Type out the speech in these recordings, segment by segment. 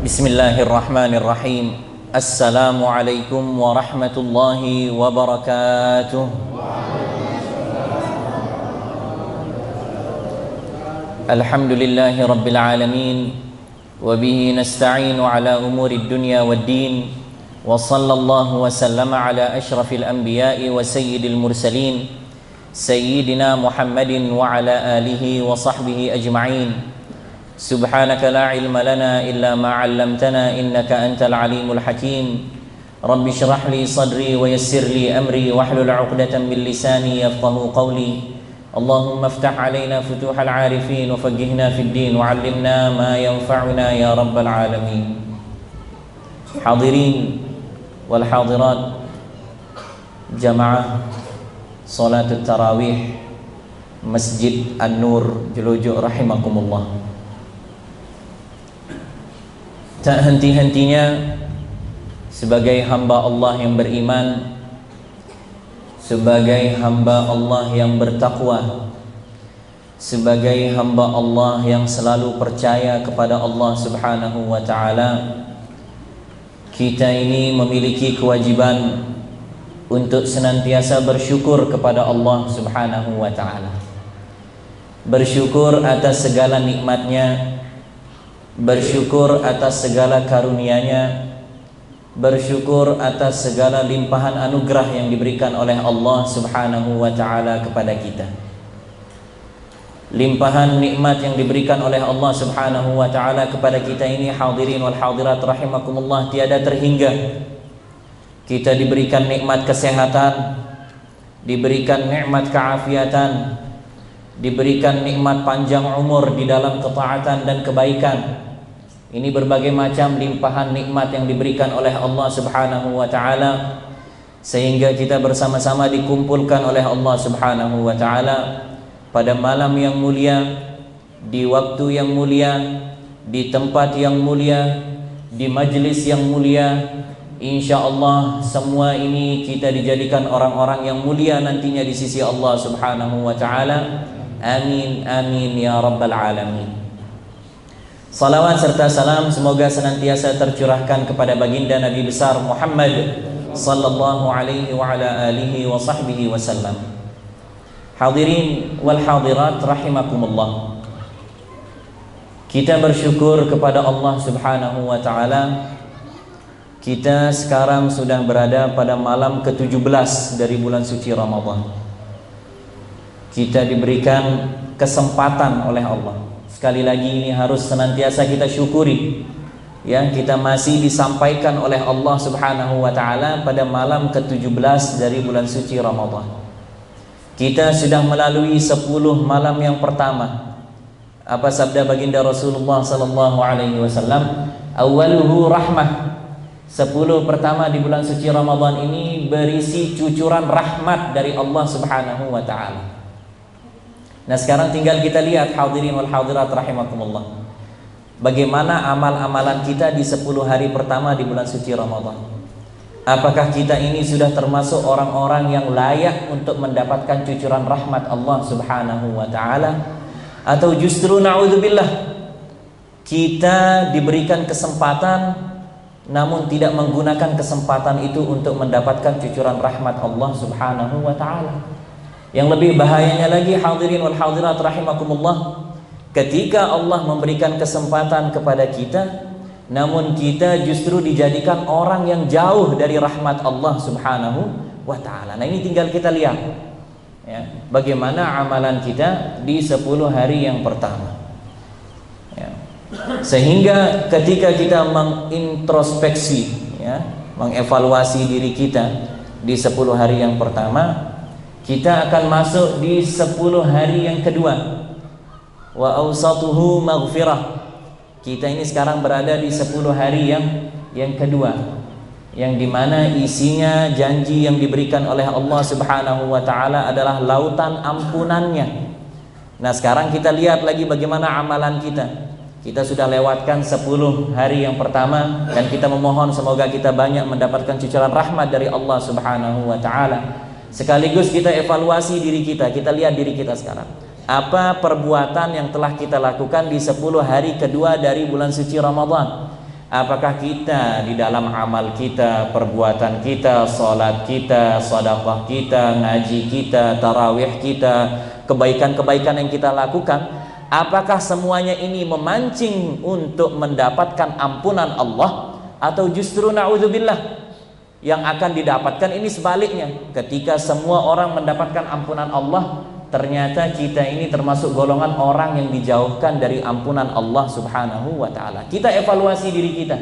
Bismillahirrahmanirrahim. Assalamualaikum warahmatullahi wabarakatuh. Alhamdulillahi rabbil alamin. Wabihi nasta'inu ala umuri dunya waddin. Wa sallallahu wa sallama ala ashrafil anbiya'i wa sayyidil mursalin Sayyidina Muhammadin wa ala alihi wa sahbihi ajma'in. Subhanaka la ilma lana illa ma 'allamtana innaka antal alimul hakim. Rabbi shrah li sadri wa yassir li amri wahlul 'uqdatam min lisani yafqahu qawli. Allahumma iftah 'alaina futuhal 'arifin wa faqihna fid din wa 'allimna ma yanfa'una ya rabbal alamin. Hadirin wal hadirat jamaah salatut tarawih Masjid An-Nur Jelujuk rahimakumullah. Tak henti-hentinya sebagai hamba Allah yang beriman, sebagai hamba Allah yang bertakwa, sebagai hamba Allah yang selalu percaya kepada Allah Subhanahu wa ta'ala, kita ini memiliki kewajiban untuk senantiasa bersyukur kepada Allah Subhanahu wa ta'ala. Bersyukur atas segala nikmatnya, bersyukur atas segala karunia-Nya, bersyukur atas segala limpahan anugerah yang diberikan oleh Allah Subhanahu wa ta'ala kepada kita. Limpahan nikmat yang diberikan oleh Allah Subhanahu wa ta'ala kepada kita ini, hadirin wal hadirat rahimakumullah, tiada terhingga. Kita diberikan nikmat kesehatan, diberikan nikmat keafiatan, diberikan nikmat panjang umur di dalam ketaatan dan kebaikan. Ini berbagai macam limpahan nikmat yang diberikan oleh Allah Subhanahu wa ta'ala, sehingga kita bersama-sama dikumpulkan oleh Allah Subhanahu wa ta'ala pada malam yang mulia, di waktu yang mulia, di tempat yang mulia, di majlis yang mulia. InsyaAllah semua ini kita dijadikan orang-orang yang mulia nantinya di sisi Allah Subhanahu wa ta'ala. Amin, amin ya rabbal alamin. Salawat serta salam semoga senantiasa tercurahkan kepada baginda Nabi besar Muhammad sallallahu alaihi wa ala alihi wa sahbihi wasallam. Hadirin wal hadirat rahimakumullah. Kita bersyukur kepada Allah Subhanahu wa ta'ala. Kita sekarang sudah berada pada malam ke-17 dari bulan suci Ramadan. Kita diberikan kesempatan oleh Allah. Sekali lagi ini harus senantiasa kita syukuri, yang kita masih disampaikan oleh Allah Subhanahu wa ta'ala pada malam ke-17 dari bulan suci Ramadan. Kita sudah melalui 10 malam yang pertama. Apa sabda baginda Rasulullah sallallahu alaihi wasallam? Awwaluhu rahmah. 10 pertama di bulan suci Ramadan ini berisi cucuran rahmat dari Allah Subhanahu wa ta'ala. Nah sekarang tinggal kita lihat, hadirin wal hadirat rahimakumullah, bagaimana amal-amalan kita di 10 hari pertama di bulan suci Ramadan. Apakah kita ini sudah termasuk orang-orang yang layak untuk mendapatkan cucuran rahmat Allah Subhanahu wa ta'ala, atau justru na'udzubillah kita diberikan kesempatan namun tidak menggunakan kesempatan itu untuk mendapatkan cucuran rahmat Allah Subhanahu wa ta'ala. Yang lebih bahayanya lagi, hadirin wal hadirat rahimakumullah, ketika Allah memberikan kesempatan kepada kita namun kita justru dijadikan orang yang jauh dari rahmat Allah Subhanahu wa ta'ala. Nah ini tinggal kita lihat ya, bagaimana amalan kita di 10 hari yang pertama ya. Sehingga ketika kita mengintrospeksi ya, mengevaluasi diri kita di 10 hari yang pertama, kita akan masuk di 10 hari yang kedua. Wa awsatuhu maghfirah. Kita ini sekarang berada di 10 hari yang kedua, yang dimana isinya janji yang diberikan oleh Allah Subhanahu wa ta'ala adalah lautan ampunannya. Nah sekarang kita lihat lagi bagaimana amalan kita. Kita sudah lewatkan 10 hari yang pertama, dan kita memohon semoga kita banyak mendapatkan cucuran rahmat dari Allah Subhanahu wa ta'ala. Sekaligus kita evaluasi diri kita. Kita lihat diri kita sekarang. Apa perbuatan yang telah kita lakukan di 10 hari kedua dari bulan suci Ramadan? Apakah kita di dalam amal kita, perbuatan kita, salat kita, sedekah kita, ngaji kita, tarawih kita, kebaikan-kebaikan yang kita lakukan, apakah semuanya ini memancing untuk mendapatkan ampunan Allah, atau justru na'udzubillah yang akan didapatkan ini sebaliknya? Ketika semua orang mendapatkan ampunan Allah, ternyata kita ini termasuk golongan orang yang dijauhkan dari ampunan Allah Subhanahu wa ta'ala. Kita evaluasi diri kita,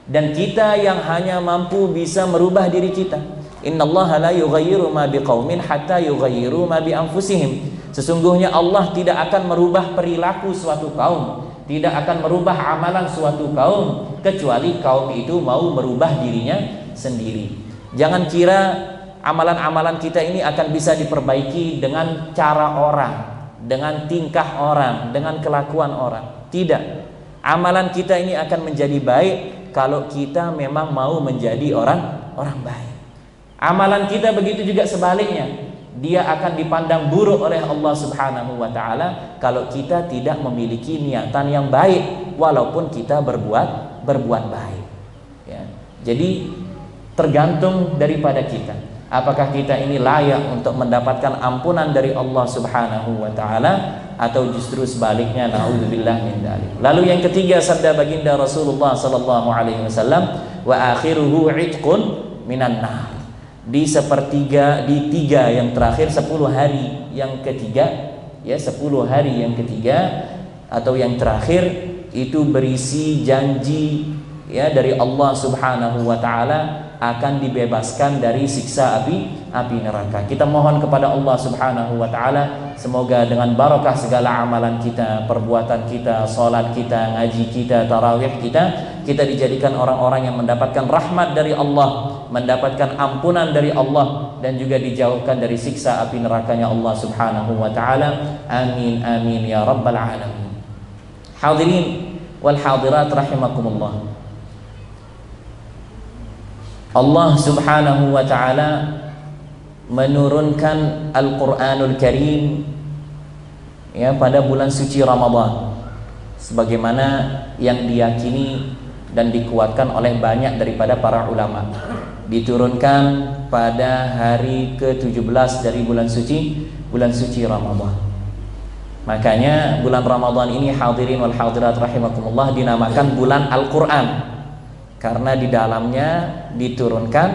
dan kita yang hanya mampu bisa merubah diri kita. Innallaha la yughayyiru ma biqaumin hatta yughayyiru ma bi anfusihim. Sesungguhnya Allah tidak akan merubah perilaku suatu kaum, tidak akan merubah amalan suatu kaum, kecuali kaum itu mau merubah dirinya sendiri. Jangan kira amalan-amalan kita ini akan bisa diperbaiki dengan cara orang, dengan tingkah orang, dengan kelakuan orang. Tidak. Amalan kita ini akan menjadi baik kalau kita memang mau menjadi orang baik. Amalan kita begitu juga sebaliknya. Dia akan dipandang buruk oleh Allah Subhanahu wa ta'ala kalau kita tidak memiliki niatan yang baik, walaupun kita berbuat baik, ya. Jadi tergantung daripada kita, apakah kita ini layak untuk mendapatkan ampunan dari Allah Subhanahu wa ta'ala, atau justru sebaliknya, naudzubillah min dzalik. Lalu yang ketiga, sabda baginda Rasulullah sallallahu alaihi wasallam, wa akhiruhu itqun minan nar. Di tiga yang terakhir, 10 hari yang ketiga, ya, 10 hari yang ketiga atau yang terakhir itu berisi janji, ya, dari Allah Subhanahu wa ta'ala akan dibebaskan dari siksa api neraka. Kita mohon kepada Allah Subhanahu wa ta'ala, semoga dengan barakah segala amalan kita, perbuatan kita, salat kita, ngaji kita, tarawih kita dijadikan orang-orang yang mendapatkan rahmat dari Allah, mendapatkan ampunan dari Allah, dan juga dijauhkan dari siksa api nerakanya Allah Subhanahu wa ta'ala. Amin amin ya rabbal alamin. Hadirin wal hadirat rahimakumullah. Allah Subhanahu wa ta'ala menurunkan Al-Quranul Karim, ya, pada bulan suci Ramadan, sebagaimana yang diyakini dan dikuatkan oleh banyak daripada para ulama. Diturunkan pada hari ke-17 dari bulan suci Ramadan. Makanya bulan Ramadan ini, hadirin wal hadirat rahimakumullah, dinamakan bulan Al-Quran, karena di dalamnya diturunkan,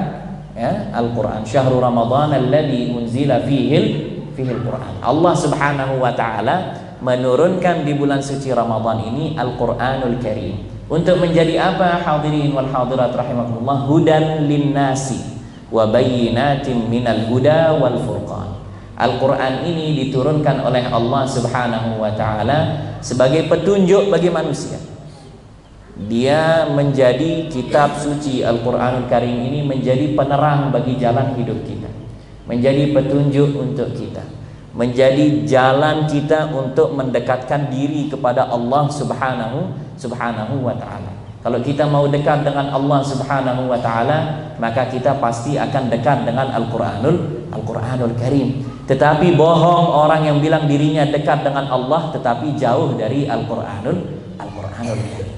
ya, Al-Quran. Syahrul Ramadan alladzi unzila fihil Quran. Allah Subhanahu wa ta'ala menurunkan di bulan suci Ramadan ini Al-Quranul Karim. Untuk menjadi apa, hadirin wal hadirat rahimakumullah? Hudan linnasi wa bayyinatin minal huda wal furqan. Al-Quran ini diturunkan oleh Allah Subhanahu wa ta'ala sebagai petunjuk bagi manusia. Dia menjadi kitab suci, Al-Quranul Karim ini menjadi penerang bagi jalan hidup kita, menjadi petunjuk untuk kita, menjadi jalan kita untuk mendekatkan diri kepada Allah Subhanahu wa ta'ala. Kalau kita mau dekat dengan Allah Subhanahu wa ta'ala, maka kita pasti akan dekat dengan Al-Quranul Karim. Tetapi bohong orang yang bilang dirinya dekat dengan Allah tetapi jauh dari Al-Quranul Karim,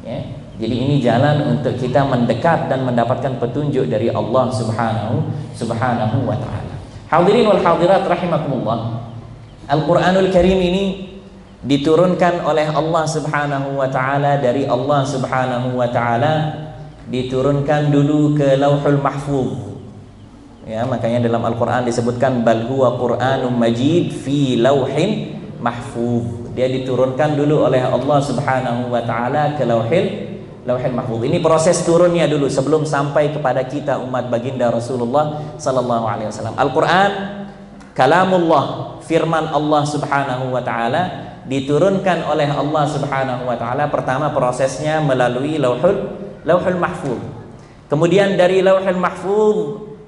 ya. Jadi ini jalan untuk kita mendekat dan mendapatkan petunjuk dari Allah Subhanahu wa ta'ala. Hadirin wal hadirat rahimakumullah. Al-Quranul Karim ini diturunkan oleh Allah Subhanahu wa ta'ala, dari Allah Subhanahu wa ta'ala diturunkan dulu ke Lauhul Mahfuz, ya. Makanya dalam Al-Quran disebutkan bal huwa Qur'anun Majid fi lauhin mahfuz. Dia diturunkan dulu oleh Allah Subhanahu wa ta'ala ke Lauhul Mahfuz. Ini proses turunnya dulu sebelum sampai kepada kita umat baginda Rasulullah sallallahu alaihi wasallam. Al-Quran kalamullah, firman Allah Subhanahu wa ta'ala, diturunkan oleh Allah Subhanahu wa ta'ala. Pertama prosesnya melalui Lauhul Mahfuz. Kemudian dari Lauhul Mahfuz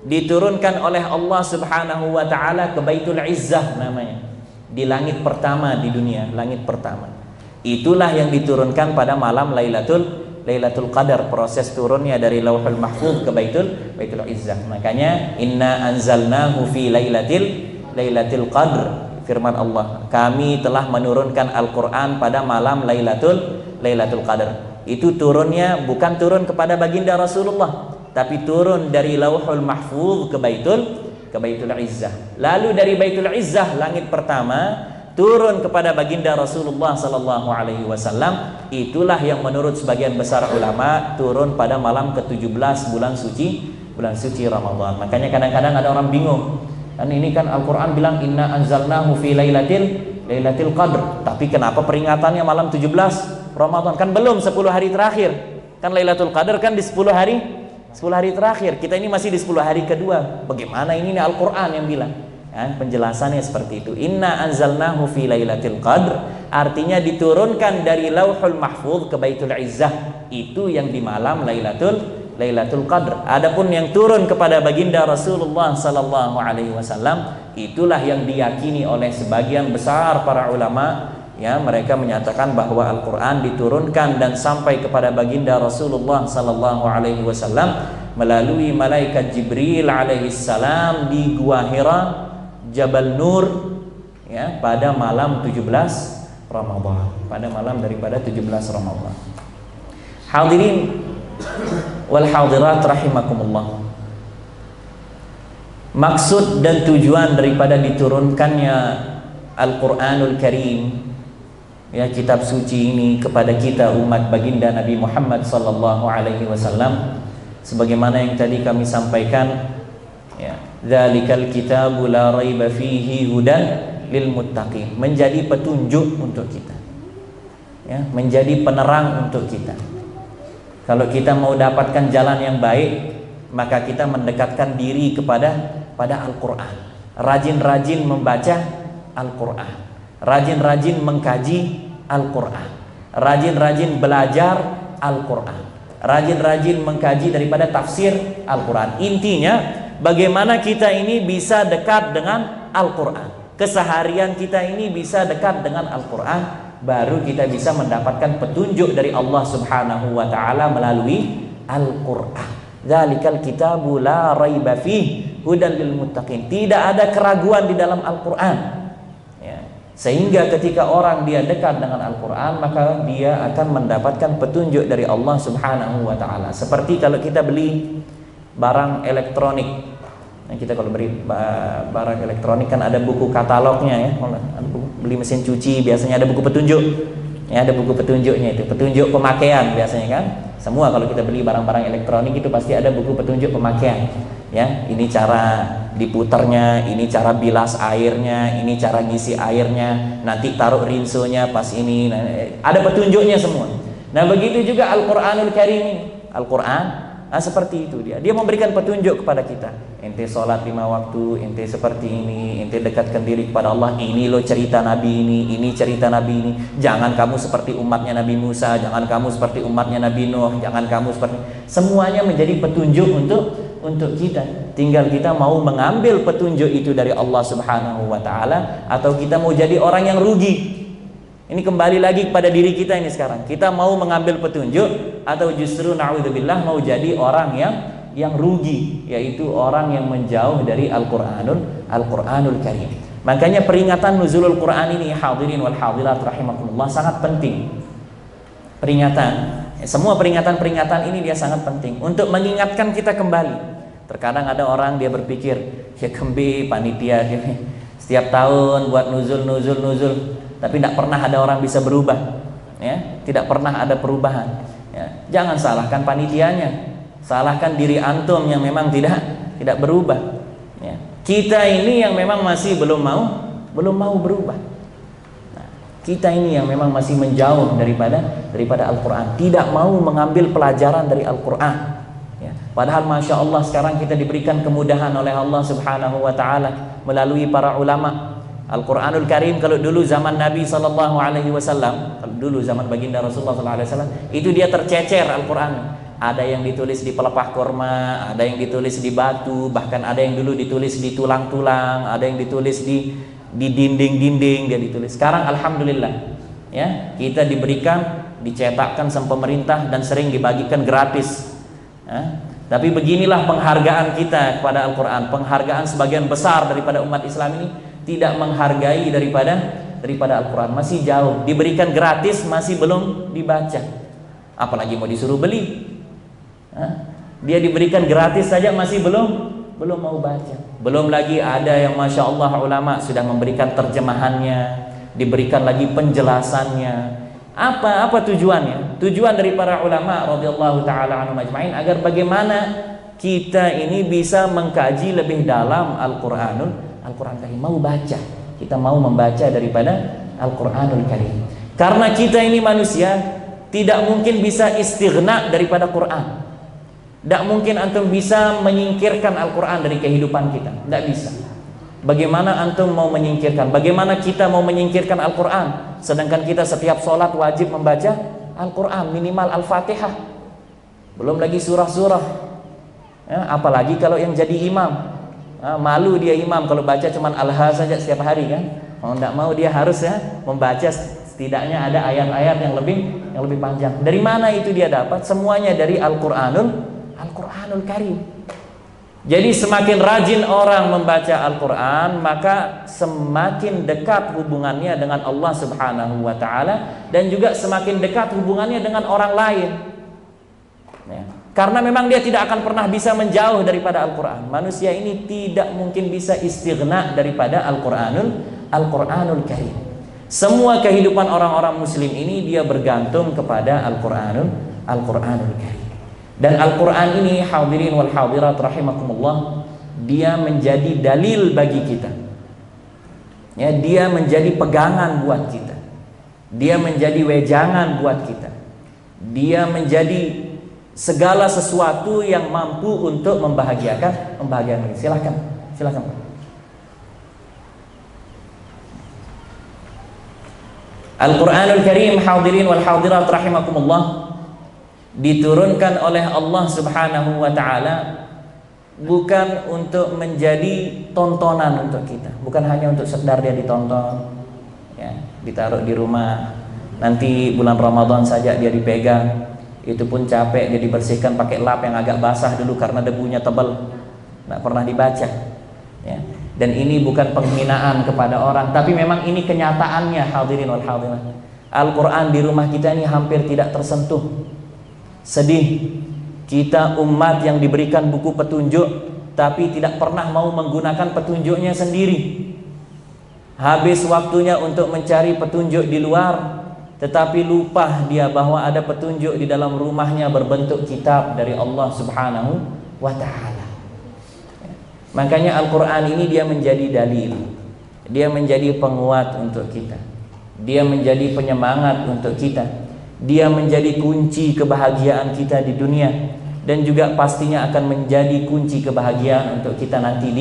diturunkan oleh Allah Subhanahu wa ta'ala ke Baitul Izzah namanya, di langit pertama di dunia, langit pertama. Itulah yang diturunkan pada malam Lailatul Qadar. Proses turunnya dari Lauhul Mahfuz ke Baitul Izzah. Makanya inna anzalnahu fi Lailatul Qadr. Firman Allah, kami telah menurunkan Al-Quran pada malam Lailatul Qadar. Itu turunnya bukan turun kepada baginda Rasulullah, tapi turun dari Lauhul Mahfuz ke Baitul Izzah. Lalu dari Baitul Izzah, langit pertama, turun kepada baginda Rasulullah sallallahu alaihi wasallam. Itulah yang menurut sebagian besar ulama turun pada malam ke-17 bulan suci Ramadan. Makanya kadang-kadang ada orang bingung. Kan ini kan Al-Qur'an bilang inna anzalnahu fi lailatul qadr. Tapi kenapa peringatannya malam 17 Ramadan? Kan belum 10 hari terakhir. Kan Lailatul Qadar kan di 10 hari terakhir. Kita ini masih di 10 hari kedua. Bagaimana ini Al-Qur'an yang bilang? Ya, penjelasannya seperti itu. Inna anzalnahu fi lailatul qadr, artinya diturunkan dari Lauhul Mahfuz ke Baitul Izzah. Itu yang di malam Lailatul Qadr. Adapun yang turun kepada baginda Rasulullah sallallahu alaihi wasallam, itulah yang diyakini oleh sebagian besar para ulama. Ya, mereka menyatakan bahwa Al-Qur'an diturunkan dan sampai kepada baginda Rasulullah sallallahu alaihi wasallam melalui malaikat Jibril alaihi salam di Gua Hira, Jabal Nur, ya, pada malam 17 Ramadan, pada malam daripada 17 Ramadan. Hadirin wal hadirat rahimakumullah. Maksud dan tujuan daripada diturunkannya Al-Qur'anul Karim, ya, kitab suci ini kepada kita umat baginda Nabi Muhammad sallallahu alaihi wasallam, sebagaimana yang tadi kami sampaikan, ya, dzalikal kitabu la raiba fihi hudan lil muttaqin, menjadi petunjuk untuk kita, ya, menjadi penerang untuk kita. Kalau kita mau dapatkan jalan yang baik, maka kita mendekatkan diri kepada Al-Qur'an. Rajin-rajin membaca Al-Qur'an, rajin-rajin mengkaji Al-Qur'an, rajin-rajin belajar Al-Qur'an, rajin-rajin mengkaji daripada tafsir Al-Qur'an. Intinya bagaimana kita ini bisa dekat dengan Al-Qur'an, keseharian kita ini bisa dekat dengan Al-Qur'an, baru kita bisa mendapatkan petunjuk dari Allah Subhanahu wa taala melalui Al-Qur'an. Dzalikal kitabu la raiba fihi hudan lil muttaqin. Tidak ada keraguan di dalam Al-Qur'an. Ya. Sehingga ketika orang dia dekat dengan Al-Qur'an, maka dia akan mendapatkan petunjuk dari Allah Subhanahu wa taala. Seperti kalau kita beli barang elektronik. Nah, kita kalau beli barang elektronik kan ada buku katalognya, ya. Beli mesin cuci biasanya ada buku petunjuk. Ya, ada buku petunjuknya itu, petunjuk pemakaian biasanya kan. Semua kalau kita beli barang-barang elektronik itu pasti ada buku petunjuk pemakaian. Ya, ini cara diputarnya, ini cara bilas airnya, ini cara ngisi airnya, nanti taruh rinsonya pas ini. Nah, ada petunjuknya semua. Nah, begitu juga Al-Qur'anul Karim ini. Al-Qur'an, nah, seperti itu dia memberikan petunjuk kepada kita. Ente sholat 5 waktu, ente seperti ini, ente dekatkan diri kepada Allah, ini lo cerita Nabi ini cerita Nabi ini. Jangan kamu seperti umatnya Nabi Musa, jangan kamu seperti umatnya Nabi Nuh, jangan kamu seperti, semuanya menjadi petunjuk untuk kita. Tinggal kita mau mengambil petunjuk itu dari Allah Subhanahu wa taala, atau kita mau jadi orang yang rugi. Ini kembali lagi kepada diri kita ini sekarang. Kita mau mengambil petunjuk atau justru na'udzubillah mau jadi orang yang rugi, yaitu orang yang menjauh dari Al-Qur'anul Karim. Makanya peringatan nuzulul Qur'an ini, hadirin wal hadirat rahimakumullah, sangat penting. Peringatan, semua peringatan-peringatan ini dia sangat penting untuk mengingatkan kita kembali. Terkadang ada orang dia berpikir, ya kembi panitia setiap tahun buat nuzul, tapi tidak pernah ada orang bisa berubah, ya, tidak pernah ada perubahan. Ya, jangan salahkan panitianya, salahkan diri antum yang memang tidak berubah. Ya, kita ini yang memang masih belum mau berubah. Nah, kita ini yang memang masih menjauh daripada Al-Quran, tidak mau mengambil pelajaran dari Al-Quran. Ya, padahal masya Allah sekarang kita diberikan kemudahan oleh Allah Subhanahu Wa Taala melalui para ulama. Al-Qur'anul Karim kalau dulu zaman Nabi sallallahu alaihi wasallam, kalau dulu zaman baginda Rasulullah sallallahu alaihi wasallam, itu dia tercecer Al-Qur'an. Ada yang ditulis di pelepah korma, ada yang ditulis di batu, bahkan ada yang dulu ditulis di tulang-tulang, ada yang ditulis di dinding-dinding dia ditulis. Sekarang alhamdulillah, ya, kita diberikan, dicetakkan sama pemerintah dan sering dibagikan gratis. Ya. Tapi beginilah penghargaan kita kepada Al-Qur'an, penghargaan sebagian besar daripada umat Islam ini tidak menghargai daripada Al-Quran, masih jauh, diberikan gratis masih belum dibaca. apalagi mau disuruh beli. Dia diberikan gratis saja masih belum mau baca. Belum lagi ada yang Masya Allah ulama sudah memberikan terjemahannya, diberikan lagi penjelasannya. Apa tujuannya? Tujuan dari para ulama radhiyallahu taala anhum ajmain agar bagaimana kita ini bisa mengkaji lebih dalam Al-Qur'an Karim, mau baca. Kita mau membaca daripada Al-Qur'anul Karim. Karena kita ini manusia tidak mungkin bisa istighna daripada Quran. Tidak mungkin antum bisa menyingkirkan Al-Quran dari kehidupan kita. Tidak bisa. Bagaimana antum mau menyingkirkan? Bagaimana kita mau menyingkirkan Al-Quran? Sedangkan kita setiap sholat wajib membaca Al-Quran, minimal Al-Fatihah. Belum lagi surah-surah. Apalagi kalau yang jadi imam. Malu dia imam kalau baca cuma Al-Ha saja setiap hari kan. Mau tidak mau dia harus membaca setidaknya ada ayat-ayat yang lebih panjang. Dari mana itu dia dapat? Semuanya dari Al-Qur'anul Karim. Jadi semakin rajin orang membaca Al-Qur'an, maka semakin dekat hubungannya dengan Allah Subhanahu wa taala dan juga semakin dekat hubungannya dengan orang lain. Ya. Karena memang dia tidak akan pernah bisa menjauh daripada Al-Qur'an. Manusia ini tidak mungkin bisa istighna daripada Al-Qur'anul Karim. Semua kehidupan orang-orang muslim ini dia bergantung kepada Al-Qur'anul Karim. Dan Al-Quran ini hadirin wal hadirat rahimakumullah, dia menjadi dalil bagi kita. Ya, dia menjadi pegangan buat kita. Dia menjadi wejangan buat kita. Dia menjadi segala sesuatu yang mampu untuk membahagiakan. Silakan. Al-Quranul Karim hadirin wal hadirat rahimakumullah diturunkan oleh Allah Subhanahu wa taala bukan untuk menjadi tontonan untuk kita, bukan hanya untuk sekedar dia ditonton ya, ditaruh di rumah, nanti bulan Ramadan saja dia dipegang, itu pun capek dia dibersihkan pakai lap yang agak basah dulu karena debunya tebal, tidak pernah dibaca ya. Dan ini bukan penghinaan kepada orang, tapi memang ini kenyataannya hadirin wal hadirat. Al-Quran di rumah kita ini hampir tidak tersentuh. Sedih kita umat yang diberikan buku petunjuk tapi tidak pernah mau menggunakan petunjuknya sendiri. Habis waktunya untuk mencari petunjuk di luar, tetapi lupa dia bahwa ada petunjuk di dalam rumahnya berbentuk kitab dari Allah Subhanahu wa ta'ala. Makanya Al-Quran ini dia menjadi dalil, dia menjadi penguat untuk kita, dia menjadi penyemangat untuk kita, dia menjadi kunci kebahagiaan kita di dunia, dan juga pastinya akan menjadi kunci kebahagiaan untuk kita nanti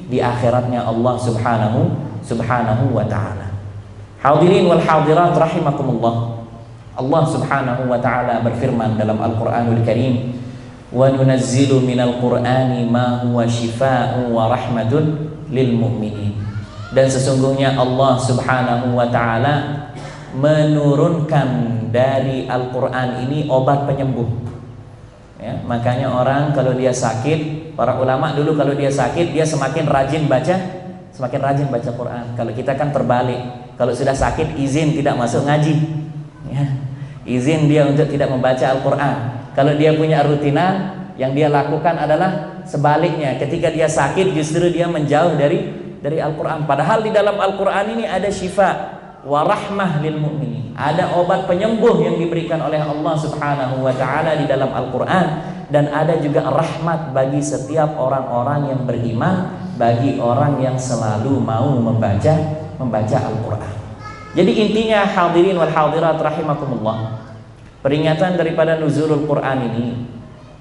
di akhiratnya Allah Subhanahu wa ta'ala. Hadirin wal hadirat rahimakumullah, Allah Subhanahu wa ta'ala berfirman dalam Al-Quranul Karim, wa nunazzilu minal qur'ani ma huwa shifaa'un wa rahmatun lil mu'minin. Dan sesungguhnya Allah Subhanahu wa ta'ala menurunkan dari Al-Quran ini obat penyembuh ya. Makanya orang kalau dia sakit, para ulama dulu kalau dia sakit dia semakin rajin baca Quran. Kalau kita kan terbalik, kalau sudah sakit izin tidak masuk ngaji ya. Izin dia untuk tidak membaca Al-Quran. Kalau dia punya rutinan, yang dia lakukan adalah sebaliknya. Ketika dia sakit justru dia menjauh dari Al-Quran. Padahal di dalam Al-Quran ini ada syifa wa rahmah lil mu'minin. Ada obat penyembuh yang diberikan oleh Allah Subhanahu wa ta'ala di dalam Al-Quran, dan ada juga rahmat bagi setiap orang-orang yang beriman, bagi orang yang selalu mau membaca Al-Quran. Jadi intinya hadirin wal hadirat rahimakumullah, peringatan daripada nuzulul Quran ini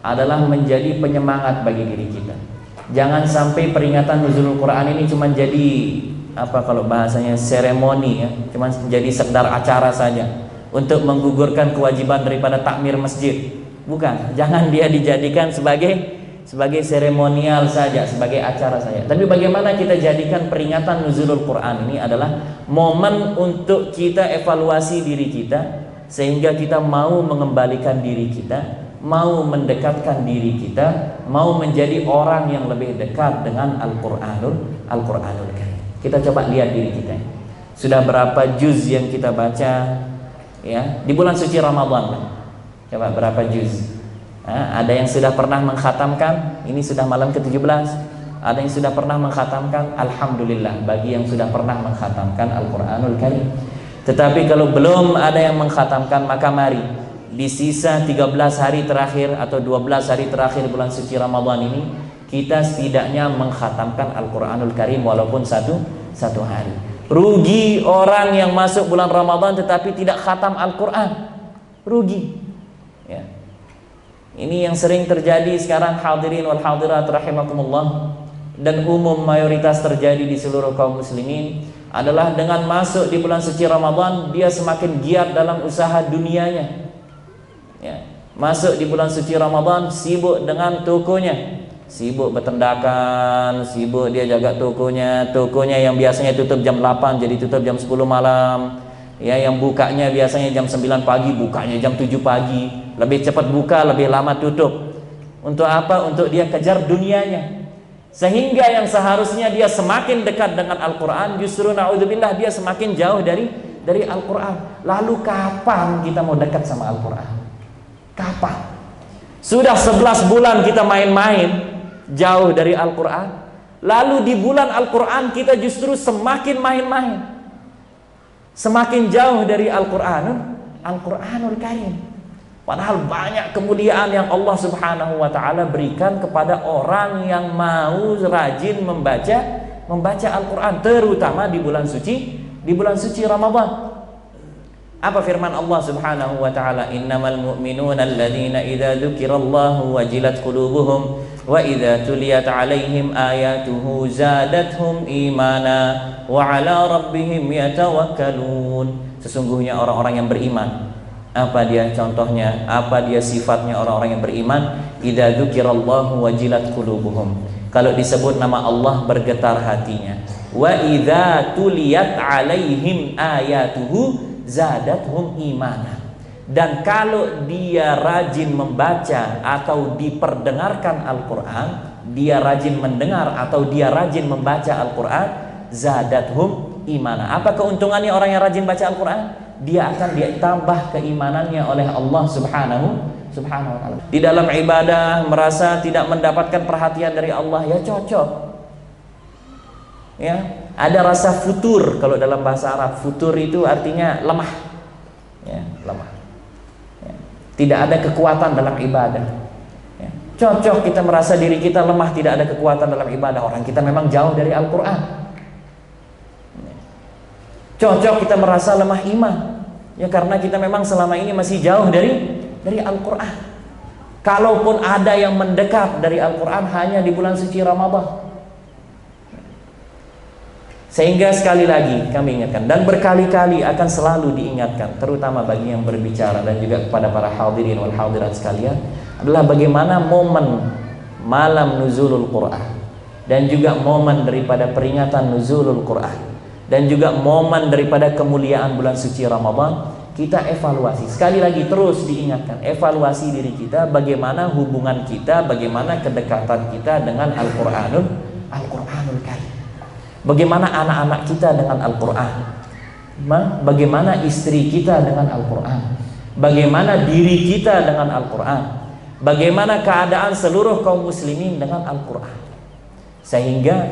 adalah menjadi penyemangat bagi diri kita. Jangan sampai peringatan nuzulul Quran ini cuma jadi kalau bahasanya seremoni ya, cuma jadi sekedar acara saja untuk menggugurkan kewajiban daripada takmir masjid. Bukan, jangan dia dijadikan sebagai seremonial saja, sebagai acara saja. Tapi bagaimana kita jadikan peringatan nuzulul Quran ini adalah momen untuk kita evaluasi diri kita, sehingga kita mau mengembalikan diri kita, mau mendekatkan diri kita, mau menjadi orang yang lebih dekat dengan Al-Qur'anul Karim. Kita coba lihat diri kita. Sudah berapa juz yang kita baca ya di bulan suci Ramadan. Coba berapa juz? Ada yang sudah pernah mengkhatamkan? Ini sudah malam ke-17. Ada yang sudah pernah mengkhatamkan? Alhamdulillah bagi yang sudah pernah mengkhatamkan Al-Qur'anul Karim. Tetapi kalau belum ada yang mengkhatamkan, maka mari di sisa 13 hari terakhir atau 12 hari terakhir bulan suci Ramadan ini, kita setidaknya mengkhatamkan Al-Qur'anul Karim walaupun satu hari. Rugi orang yang masuk bulan Ramadan tetapi tidak khatam Al-Qur'an. Rugi. Ya. Ini yang sering terjadi sekarang, hadirin wal hadirat rahimakumullah, dan umum mayoritas terjadi di seluruh kaum muslimin adalah dengan masuk di bulan suci Ramadan dia semakin giat dalam usaha dunianya. Ya, masuk di bulan suci Ramadan sibuk dengan tokonya, sibuk bertendakan, sibuk dia jaga tokonya yang biasanya tutup jam 8 jadi tutup jam 10 malam. Ya, yang bukanya biasanya jam 9 pagi, bukanya jam 7 pagi. Lebih cepat buka, lebih lama tutup. Untuk apa? Untuk dia kejar dunianya. Sehingga yang seharusnya dia semakin dekat dengan Al-Quran, justru na'udzubillah dia semakin jauh dari Al-Quran. Lalu kapan kita mau dekat sama Al-Quran? Kapan? Sudah 11 bulan kita main-main jauh dari Al-Quran. Lalu di bulan Al-Quran kita justru semakin main-main, semakin jauh dari Al-Quranul Karim. Padahal banyak kemuliaan yang Allah Subhanahu wa ta'ala berikan kepada orang yang mau rajin membaca Al-Quran, terutama di bulan suci Ramadan. Apa firman Allah Subhanahu wa ta'ala? Innamal mu'minuna alladzina idza dzukirallahu wajilat qulubuhum wa idza tuliyat 'alaihim ayatuhu zadatuhum imana wa 'ala rabbihim yatawakkalun. Sesungguhnya orang-orang yang beriman. Apa dia contohnya? Apa dia sifatnya orang-orang yang beriman? Idza dzukirallahu wajilat qulubuhum. Kalau disebut nama Allah bergetar hatinya. Wa idza tuliyat 'alaihim ayatuhu zadathum imana. Dan kalau dia rajin membaca atau diperdengarkan Al-Quran, dia rajin mendengar atau dia rajin membaca Al-Quran, zadathum imana. Apa keuntungannya orang yang rajin baca Al-Quran? Dia akan ditambah keimanannya oleh Allah Subhanahu wa ta'ala. Di dalam ibadah merasa tidak mendapatkan perhatian dari Allah, ya cocok. Ya, ada rasa futur. Kalau dalam bahasa Arab, futur itu artinya lemah. Ya, lemah. Ya. Tidak ada kekuatan dalam ibadah. Ya. Cocok kita merasa diri kita lemah, tidak ada kekuatan dalam ibadah. Orang kita memang jauh dari Al-Quran. Ya. Cocok kita merasa lemah iman. Ya, karena kita memang selama ini masih jauh dari Al-Quran. Kalaupun ada yang mendekat dari Al-Quran hanya di bulan suci Ramadan. Sehingga sekali lagi kami ingatkan, dan berkali-kali akan selalu diingatkan, terutama bagi yang berbicara dan juga kepada para hadirin wal hadirat sekalian, adalah bagaimana momen malam nuzulul Quran, dan juga momen daripada peringatan nuzulul Quran, dan juga momen daripada kemuliaan bulan suci Ramadan. Kita evaluasi, sekali lagi terus diingatkan, evaluasi diri kita, bagaimana hubungan kita, bagaimana kedekatan kita dengan Al-Quranul Karim. Bagaimana anak-anak kita dengan Al-Quran, bagaimana istri kita dengan Al-Quran, bagaimana diri kita dengan Al-Quran, bagaimana keadaan seluruh kaum muslimin dengan Al-Quran. Sehingga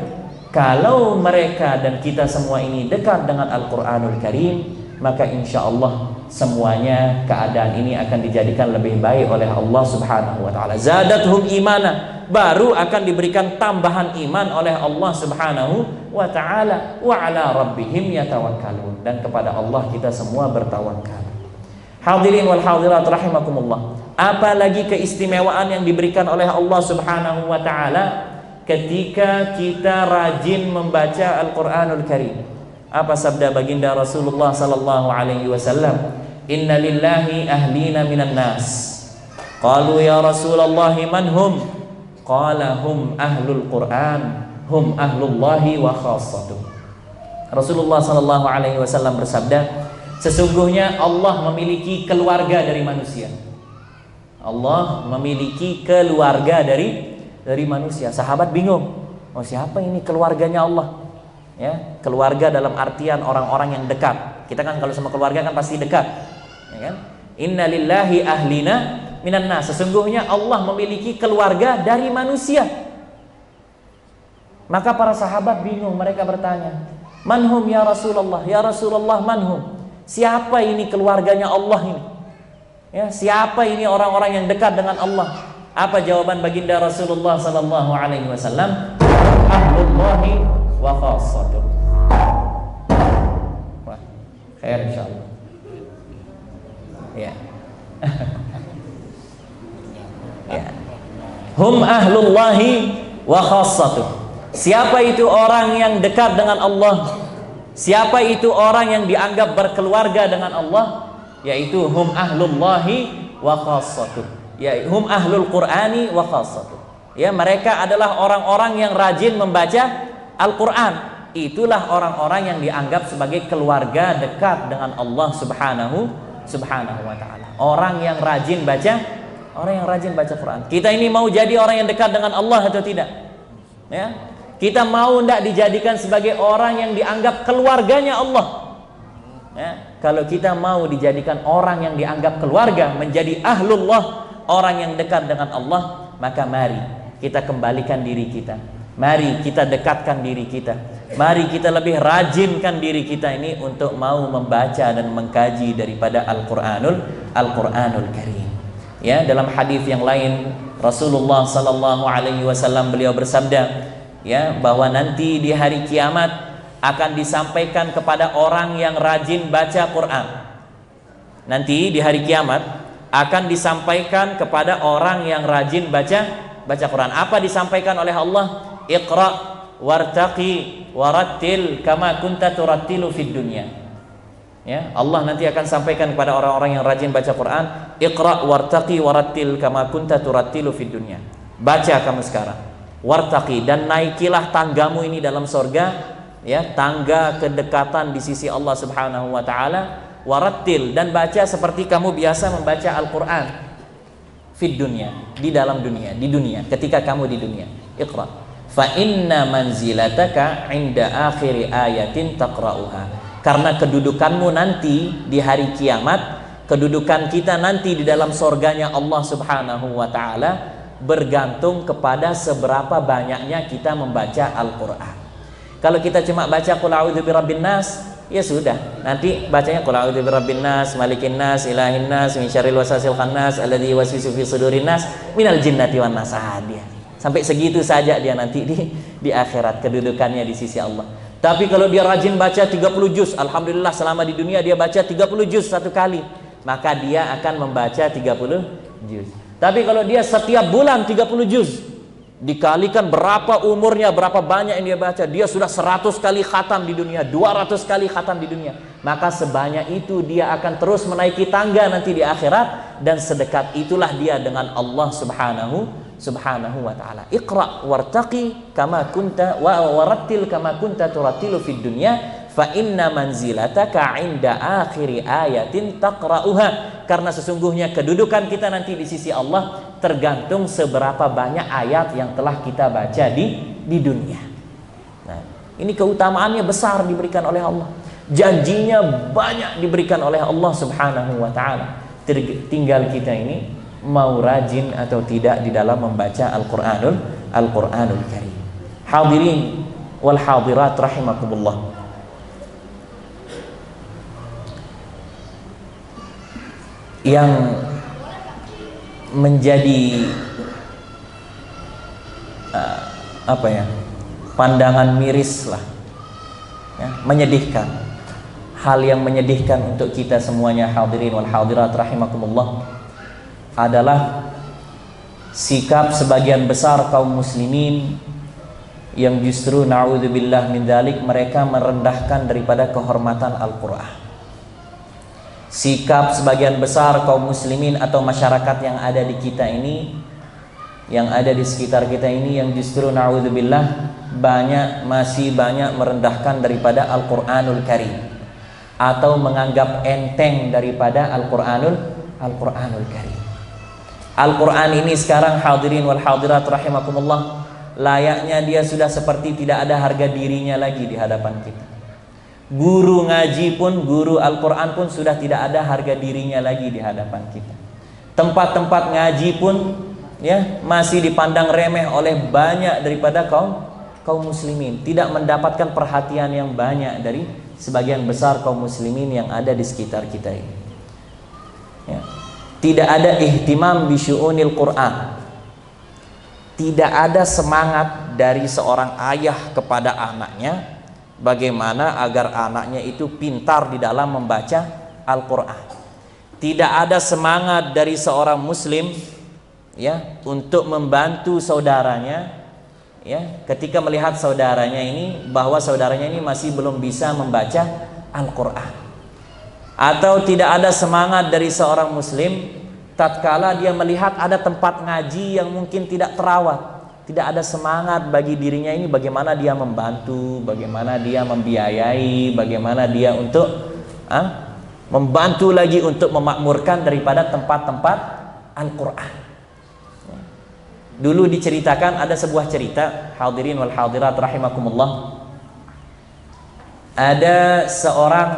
kalau mereka dan kita semua ini dekat dengan Al-Quranul Karim, maka insya Allah semuanya keadaan ini akan dijadikan lebih baik oleh Allah Subhanahu wa ta'ala. Zadathum imana, baru akan diberikan tambahan iman oleh Allah Subhanahu wa ta'ala. Wa ala rabbihim yatawakkalun, dan kepada Allah kita semua bertawakal. Hadirin wal hadirat rahimakumullah, apalagi keistimewaan yang diberikan oleh Allah Subhanahu wa ta'ala ketika kita rajin membaca Al-Quranul Karim. Apa sabda baginda Rasulullah sallallahu alaihi wasallam? Inna lillahi ahlina minan nas. Qalu ya Rasulullah man hum? Qala hum ahlul Quran, hum ahlullahi wa khassatuh. Rasulullah sallallahu alaihi wasallam bersabda, sesungguhnya Allah memiliki keluarga dari manusia. Allah memiliki keluarga dari manusia. Sahabat bingung, oh siapa ini keluarganya Allah? Ya, keluarga dalam artian orang-orang yang dekat. Kita kan kalau sama keluarga kan pasti dekat, ya kan? Inna lillahi ahlina minan nas. Sesungguhnya Allah memiliki keluarga dari manusia. Maka para sahabat bingung, mereka bertanya, manhum ya Rasulullah? Ya Rasulullah, manhum? Siapa ini keluarganya Allah ini? Ya, siapa ini orang-orang yang dekat dengan Allah? Apa jawaban baginda Rasulullah sallallahu alaihi wasallam? Ahlullahi wa khassatuh. Wah, khair insyaallah. Ya. Ya. Hum ahlullahi wa khassatuh. Siapa itu orang yang dekat dengan Allah? Siapa itu orang yang dianggap berkeluarga dengan Allah? Yaitu hum ahlullahi wa khassatuh. Ya, hum ahlul Qur'ani wa khassatuh. Ya, mereka adalah orang-orang yang rajin membaca Al-Qur'an. Itulah orang-orang yang dianggap sebagai keluarga dekat dengan Allah Subhanahu wa taala. Orang yang rajin baca Quran. Kita ini mau jadi orang yang dekat dengan Allah atau tidak? Ya. Kita mau tidak dijadikan sebagai orang yang dianggap keluarganya Allah? Ya. Kalau kita mau dijadikan orang yang dianggap keluarga, menjadi ahlullah, orang yang dekat dengan Allah, maka mari kita kembalikan diri kita. Mari kita dekatkan diri kita. Mari kita lebih rajinkan diri kita ini untuk mau membaca dan mengkaji daripada Al-Qur'anul Karim. Ya, dalam hadis yang lain Rasulullah sallallahu alaihi wasallam beliau bersabda, ya, bahwa nanti di hari kiamat akan disampaikan kepada orang yang rajin baca Quran. Nanti di hari kiamat akan disampaikan kepada orang yang rajin baca Quran. Apa disampaikan oleh Allah? Iqra wartaqi warattil kama kunta turattilu fid dunya. Ya, Allah nanti akan sampaikan kepada orang-orang yang rajin baca Quran, Iqra wartaqi warattil kama kunta turattilu fid dunya. Baca kamu sekarang. Wartaqi, dan naikilah tanggamu ini dalam sorga, ya, tangga kedekatan di sisi Allah Subhanahu wa taala. Warattil, dan baca seperti kamu biasa membaca Al-Qur'an fid dunya, di dalam dunia, di dunia, ketika kamu di dunia. Iqra fa inna manzilataka 'inda akhiri ayatin taqra'uha. Karena kedudukanmu nanti di hari kiamat, kedudukan kita nanti di dalam sorganya Allah Subhanahu wa ta'ala bergantung kepada seberapa banyaknya kita membaca Al-Quran. Kalau kita cuma baca Qul a'udzu birabbin nas, ya sudah, nanti bacanya Qul a'udzu birabbin nas, malikin nas, ilahin nas, min syarril waswasil khannas, alladzi yuwaswisu fi sudurin nas, minal jinnati wan nas. Sampai segitu saja dia nanti di akhirat kedudukannya di sisi Allah. Tapi kalau dia rajin baca 30 juz, alhamdulillah selama di dunia dia baca 30 juz satu kali, maka dia akan membaca 30 juz. Tapi kalau dia setiap bulan 30 juz, dikalikan berapa umurnya, berapa banyak yang dia baca, dia sudah 100 kali khatam di dunia, 200 kali khatam di dunia, maka sebanyak itu dia akan terus menaiki tangga nanti di akhirat, dan sedekat itulah dia dengan Allah Subhanahu wa ta'ala. Iqra wartaqi kama kunta warattil kama kunta turattilu fid dunya fa inna manzilataka 'inda akhiri ayatin taqra'uha. Karena sesungguhnya kedudukan kita nanti di sisi Allah tergantung seberapa banyak ayat yang telah kita baca di dunia. Nah, ini keutamaannya besar diberikan oleh Allah. Janjinya banyak diberikan oleh Allah Subhanahu wa ta'ala. Tinggal kita ini mau rajin atau tidak di dalam membaca Al-Qur'anul Karim. Hadirin wal hadirat rahimakumullah. Yang menjadi pandangan miris lah, ya, menyedihkan, hal yang menyedihkan untuk kita semuanya, hadirin wal hadirat rahimakumullah, adalah sikap sebagian besar kaum muslimin yang justru na'udzubillah min dzalik, mereka merendahkan daripada kehormatan Al-Qur'an. Sikap sebagian besar kaum muslimin atau masyarakat yang ada di kita ini, yang ada di sekitar kita ini, yang justru na'udzubillah masih banyak merendahkan daripada Al-Qur'anul Karim, atau menganggap enteng daripada Al-Qur'anul Karim. Al-Quran ini sekarang, hadirin wal hadirat rahimakumullah, layaknya dia sudah seperti tidak ada harga dirinya lagi di hadapan kita. Guru ngaji pun, guru Al-Quran pun sudah tidak ada harga dirinya lagi di hadapan kita. Tempat-tempat ngaji pun ya masih dipandang remeh oleh banyak daripada kaum muslimin, tidak mendapatkan perhatian yang banyak dari sebagian besar kaum muslimin yang ada di sekitar kita ini. Ya. Tidak ada ihtimam bi syu'unil Quran. Tidak ada semangat dari seorang ayah kepada anaknya bagaimana agar anaknya itu pintar di dalam membaca Al-Quran. Tidak ada semangat dari seorang muslim ya untuk membantu saudaranya ya ketika melihat saudaranya ini bahwa saudaranya ini masih belum bisa membaca Al-Quran. Atau tidak ada semangat dari seorang muslim tatkala dia melihat ada tempat ngaji yang mungkin tidak terawat. Tidak ada semangat bagi dirinya ini bagaimana dia membantu, bagaimana dia membiayai, bagaimana dia untuk membantu lagi untuk memakmurkan daripada tempat-tempat Al-Quran. Dulu diceritakan ada sebuah cerita, hadirin wal hadirat rahimakumullah. Ada seorang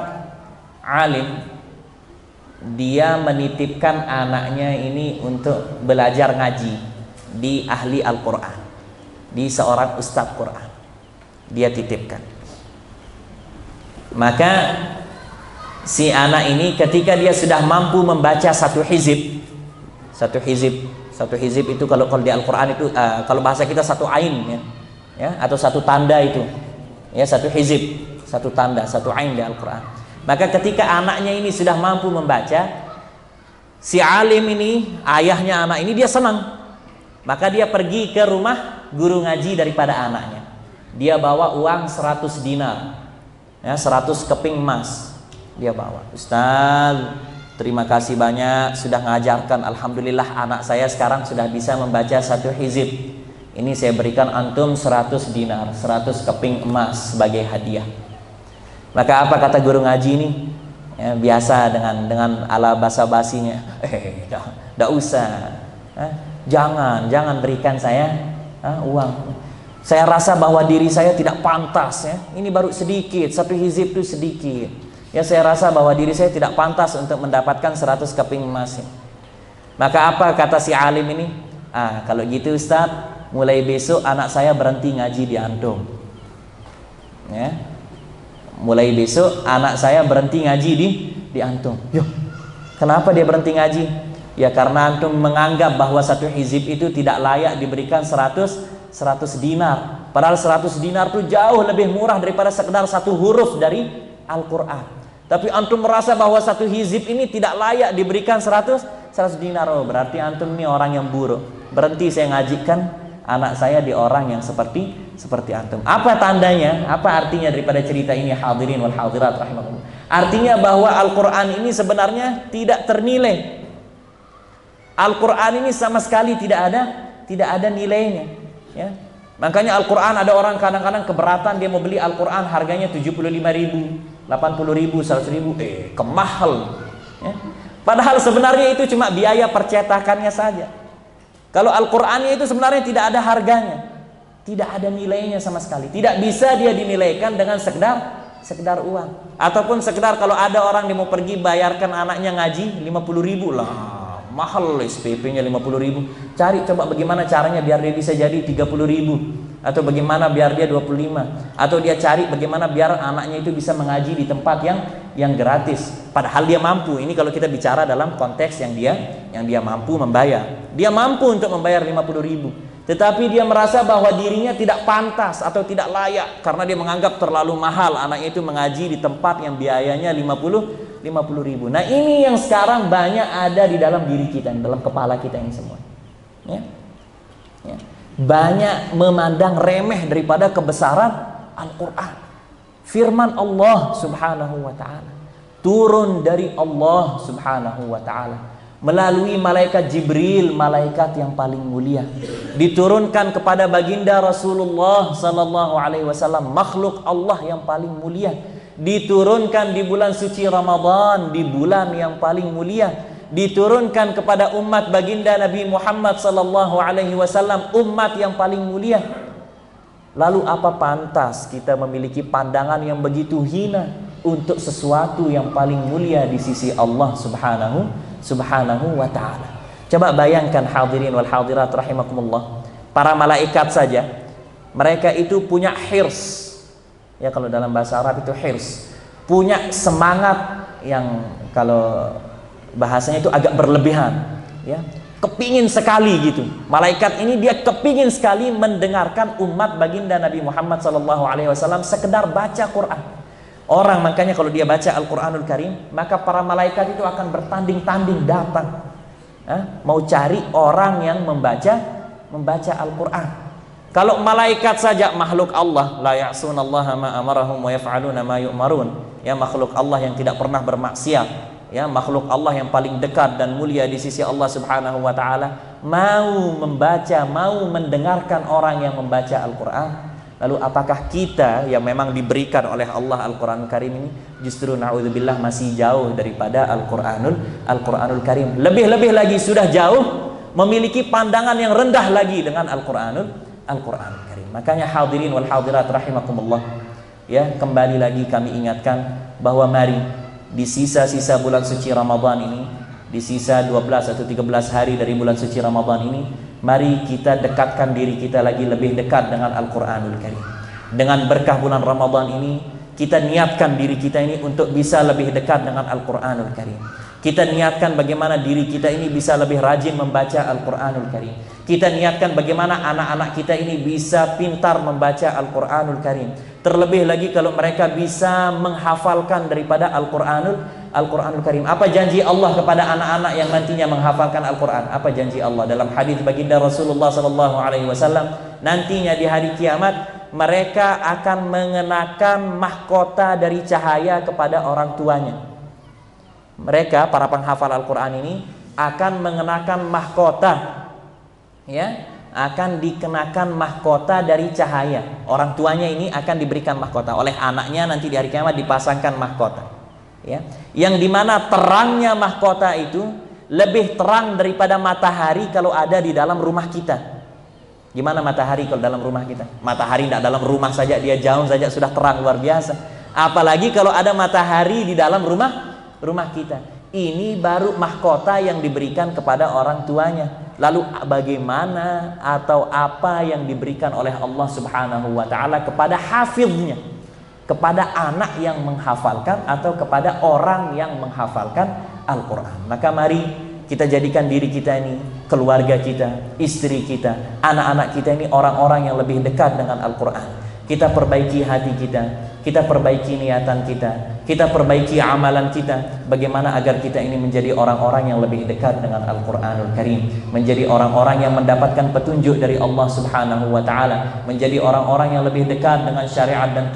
alim, dia menitipkan anaknya ini untuk belajar ngaji di ahli Al-Quran, di seorang ustadz Quran. Dia titipkan. Maka si anak ini ketika dia sudah mampu membaca satu hizib itu kalau di Al-Quran itu kalau bahasa kita satu ain ya atau satu tanda itu ya, satu hizib, satu tanda, satu ain di Al-Quran. Maka ketika anaknya ini sudah mampu membaca, si alim ini, ayahnya anak ini, dia senang. Maka dia pergi ke rumah guru ngaji daripada anaknya. Dia bawa uang 100 dinar ya, 100 keping emas. Dia bawa, Ustaz, terima kasih banyak sudah mengajarkan. Alhamdulillah anak saya sekarang sudah bisa membaca satu hizib. Ini saya berikan antum 100 dinar, 100 keping emas sebagai hadiah. Maka apa kata guru ngaji ini? Ya, biasa dengan ala basa-basinya. Enggak usah. Jangan berikan saya uang. Saya rasa bahwa diri saya tidak pantas ya. Ini baru sedikit, satu hizib itu sedikit. Ya, saya rasa bahwa diri saya tidak pantas untuk mendapatkan 100 keping emas. Maka apa kata si alim ini? Kalau gitu Ustaz, mulai besok anak saya berhenti ngaji di antum. Ya. Mulai besok anak saya berhenti ngaji di antum. Yo, kenapa dia berhenti ngaji? Ya karena antum menganggap bahwa satu hizib itu tidak layak diberikan 100 dinar. Padahal 100 dinar itu jauh lebih murah daripada sekedar satu huruf dari Al-Quran. Tapi antum merasa bahwa satu hizib ini tidak layak diberikan 100 dinar. Oh, berarti antum ini orang yang buruk. Berhenti saya ngajikan anak saya di orang yang seperti antum. Apa tandanya? Apa artinya daripada cerita ini, hadirin wal hadirat rahimakumullah? Artinya bahwa Al-Quran ini sebenarnya tidak ternilai. Al-Quran ini sama sekali tidak ada nilainya ya. Makanya Al-Quran ada orang kadang-kadang keberatan dia mau beli Al-Quran harganya 75.000, 80.000, 100.000, kemahal ya. Padahal sebenarnya itu cuma biaya percetakannya saja. Kalau Al-Qurannya itu sebenarnya tidak ada harganya, tidak ada nilainya sama sekali. Tidak bisa dia dinilaikan dengan sekedar uang. Ataupun sekedar kalau ada orang yang mau pergi bayarkan anaknya ngaji 50.000 lah, mahal SPP-nya 50.000. Cari coba bagaimana caranya biar dia bisa jadi 30.000, atau bagaimana biar dia 25, atau dia cari bagaimana biar anaknya itu bisa mengaji di tempat yang gratis. Padahal dia mampu. Ini kalau kita bicara dalam konteks yang dia mampu membayar. Dia mampu untuk membayar 50.000. Tetapi dia merasa bahwa dirinya tidak pantas atau tidak layak karena dia menganggap terlalu mahal anaknya itu mengaji di tempat yang biayanya 50.000. Nah ini yang sekarang banyak ada di dalam diri kita, dalam kepala kita ini semua ya. Banyak memandang remeh daripada kebesaran Al-Quran. Firman Allah subhanahu wa ta'ala, turun dari Allah subhanahu wa ta'ala melalui malaikat Jibril, malaikat yang paling mulia, diturunkan kepada baginda Rasulullah sallallahu alaihi wasallam, makhluk Allah yang paling mulia, diturunkan di bulan suci Ramadan, di bulan yang paling mulia, diturunkan kepada umat baginda Nabi Muhammad sallallahu alaihi wasallam, umat yang paling mulia. Lalu apa pantas kita memiliki pandangan yang begitu hina untuk sesuatu yang paling mulia di sisi Allah subhanahu wa ta'ala. Coba bayangkan hadirin wal hadirat rahimakumullah, para malaikat saja mereka itu punya hirs. Ya, kalau dalam bahasa Arab itu hirs, punya semangat yang kalau bahasanya itu agak berlebihan, ya. Kepingin sekali gitu. Malaikat ini dia kepingin sekali mendengarkan umat baginda Nabi Muhammad SAW sekedar baca Quran. Orang makanya kalau dia baca Al-Quranul Karim, maka para malaikat itu akan bertanding-tanding datang, mau cari orang yang membaca Al-Quran. Kalau malaikat saja makhluk Allah, la ya'sunallaha ma amarahum wa yaf'aluna ma yu'marun. Ya, makhluk Allah yang tidak pernah bermaksiat. Ya, makhluk Allah yang paling dekat dan mulia di sisi Allah Subhanahu wa taala mau membaca, mau mendengarkan orang yang membaca Al-Qur'an. Lalu apakah kita yang memang diberikan oleh Allah Al-Qur'anul Karim ini justru na'udzubillah masih jauh daripada Al-Qur'anul Karim. Lebih-lebih lagi sudah jauh memiliki pandangan yang rendah lagi dengan Al-Qur'anul Karim. Makanya hadirin wal hadirat rahimakumullah, ya, kembali lagi kami ingatkan bahwa mari di sisa-sisa bulan suci Ramadan ini, di sisa 12 atau 13 hari dari bulan suci Ramadan ini, mari kita dekatkan diri kita lagi lebih dekat dengan Al-Quranul Karim. Dengan berkah bulan Ramadan ini, kita niatkan diri kita ini untuk bisa lebih dekat dengan Al-Quranul Karim. Kita niatkan bagaimana diri kita ini bisa lebih rajin membaca Al-Quranul Karim. Kita niatkan bagaimana anak-anak kita ini bisa pintar membaca Al-Quranul Karim. Terlebih lagi kalau mereka bisa menghafalkan daripada Al-Quranul Karim. Apa janji Allah kepada anak-anak yang nantinya menghafalkan Al-Quran? Apa janji Allah dalam hadis baginda Rasulullah SAW? Nantinya di hari kiamat mereka akan mengenakan mahkota dari cahaya kepada orang tuanya. Mereka para penghafal Al-Quran ini akan mengenakan mahkota, ya, akan dikenakan mahkota dari cahaya. Orang tuanya ini akan diberikan mahkota oleh anaknya, nanti di hari kiamat dipasangkan mahkota, ya, yang dimana terangnya mahkota itu lebih terang daripada matahari kalau ada di dalam rumah kita. Gimana matahari kalau dalam rumah kita? Matahari tidak dalam rumah saja, dia jauh saja sudah terang luar biasa, apalagi kalau ada matahari di dalam rumah kita. Ini baru mahkota yang diberikan kepada orang tuanya. Lalu bagaimana atau apa yang diberikan oleh Allah Subhanahu wa ta'ala kepada hafiznya, kepada anak yang menghafalkan atau kepada orang yang menghafalkan Al-Quran. Maka mari kita jadikan diri kita ini, keluarga kita, istri kita, anak-anak kita ini orang-orang yang lebih dekat dengan Al-Quran. Kita perbaiki hati kita perbaiki niatan kita perbaiki amalan kita, bagaimana agar kita ini menjadi orang-orang yang lebih dekat dengan Al-Quranul Karim, menjadi orang-orang yang mendapatkan petunjuk dari Allah Subhanahu wa ta'ala, menjadi orang-orang yang lebih dekat dengan syariat dan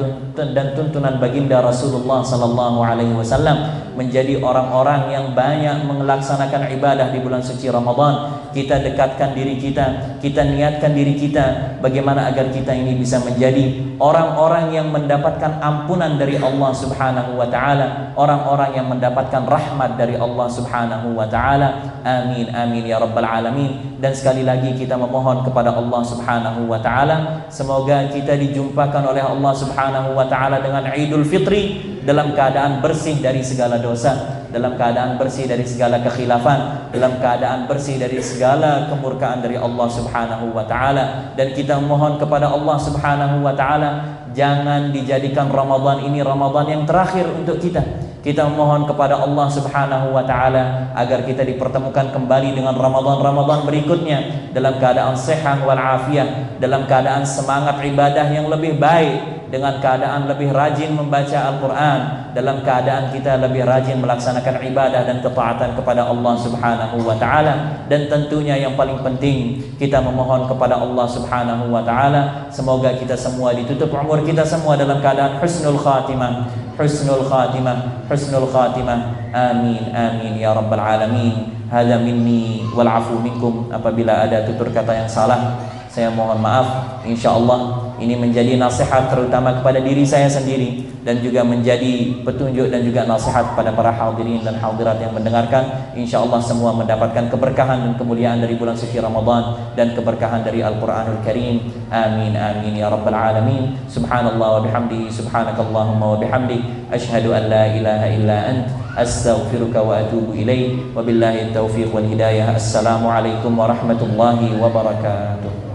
tuntunan baginda Rasulullah sallallahu alaihi wasallam, menjadi orang-orang yang banyak melaksanakan ibadah di bulan suci Ramadan. Kita dekatkan diri kita niatkan diri kita bagaimana agar kita ini bisa menjadi orang-orang yang mendapatkan ampunan dari Allah Subhanahu wa ta'ala, orang-orang yang mendapatkan rahmat dari Allah Subhanahu wa ta'ala. Amin amin ya rabbal alamin. Dan sekali lagi kita memohon kepada Allah Subhanahu wa ta'ala, semoga kita dijumpakan oleh Allah Subhanahu wa ta'ala dengan Idul Fitri dalam keadaan bersih dari segala dosa, dalam keadaan bersih dari segala kekhilafan, dalam keadaan bersih dari segala kemurkaan dari Allah Subhanahu wa ta'ala. Dan kita mohon kepada Allah Subhanahu wa ta'ala, jangan dijadikan Ramadan ini Ramadan yang terakhir untuk kita. Kita mohon kepada Allah Subhanahu wa ta'ala agar kita dipertemukan kembali dengan Ramadan-Ramadan berikutnya dalam keadaan sehat wal afiyah, dalam keadaan semangat ibadah yang lebih baik, dengan keadaan lebih rajin membaca Al-Quran, dalam keadaan kita lebih rajin melaksanakan ibadah dan ketaatan kepada Allah Subhanahu wa ta'ala. Dan tentunya yang paling penting, kita memohon kepada Allah Subhanahu wa ta'ala, semoga kita semua ditutup umur kita semua dalam keadaan husnul khatimah, husnul khatimah, husnul khatimah. Amin amin ya rabbal alamin. Hadza minni wal afu minkum. Apabila ada tutur kata yang salah, saya mohon maaf. Insyaallah ini menjadi nasihat terutama kepada diri saya sendiri, dan juga menjadi petunjuk dan juga nasihat pada para hadirin dan hadirat yang mendengarkan. InsyaAllah semua mendapatkan keberkahan dan kemuliaan dari bulan suci Ramadan dan keberkahan dari Al-Quranul Karim. Amin amin ya rabbal alamin. Subhanallah wa bihamdihi, subhanakallahumma wa bihamdik, asyhadu an la ilaha illa ant, astaghfiruka wa atubu ilaih. Wabillahi taufiq wal hidayah. Assalamualaikum warahmatullahi wabarakatuh.